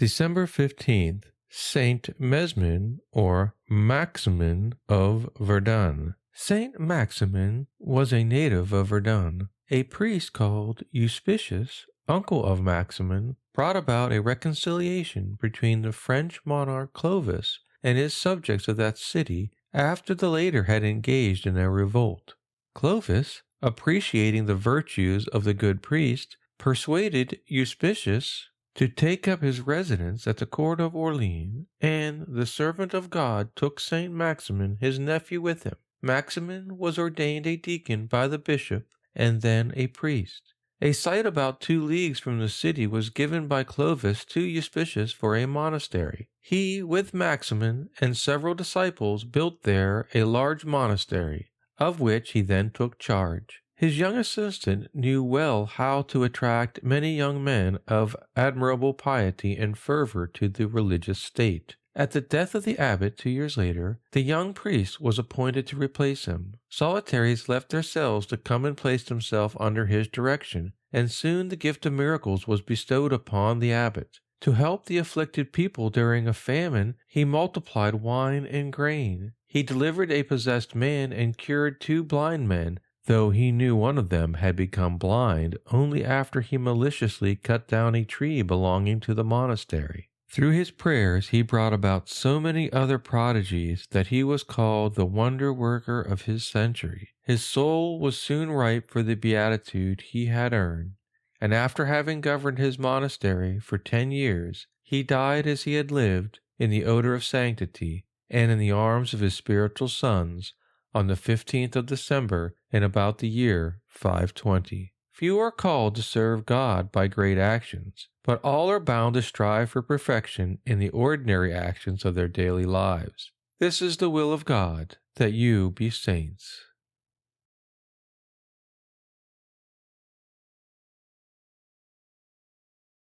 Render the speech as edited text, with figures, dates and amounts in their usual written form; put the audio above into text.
December 15th, Saint Maximin or Maximin of Verdun. Saint Maximin was a native of Verdun. A priest called Euspicius, uncle of Maximin, brought about a reconciliation between the French monarch Clovis and his subjects of that city after the latter had engaged in a revolt. Clovis, appreciating the virtues of the good priest, persuaded Euspicius to take up his residence at the court of Orleans, and the servant of God took Saint Maximin, his nephew, with him. Maximin was ordained a deacon by the bishop and then a priest. A site about 2 leagues from the city was given by Clovis to Euspicius for a monastery. He, with Maximin and several disciples, built there a large monastery, of which he then took charge. His young assistant knew well how to attract many young men of admirable piety and fervor to the religious state. At the death of the abbot 2 years later, the young priest was appointed to replace him. Solitaries left their cells to come and place themselves under his direction, and soon the gift of miracles was bestowed upon the abbot. To help the afflicted people during a famine, he multiplied wine and grain. He delivered a possessed man and cured 2 blind men, though he knew one of them had become blind only after he maliciously cut down a tree belonging to the monastery. Through his prayers he brought about so many other prodigies that he was called the wonder-worker of his century. His soul was soon ripe for the beatitude he had earned, and after having governed his monastery for 10 years, he died as he had lived, in the odor of sanctity, and in the arms of his spiritual sons, on the 15th of December in about the year 520. Few are called to serve God by great actions, but all are bound to strive for perfection in the ordinary actions of their daily lives. This is the will of God, that you be saints.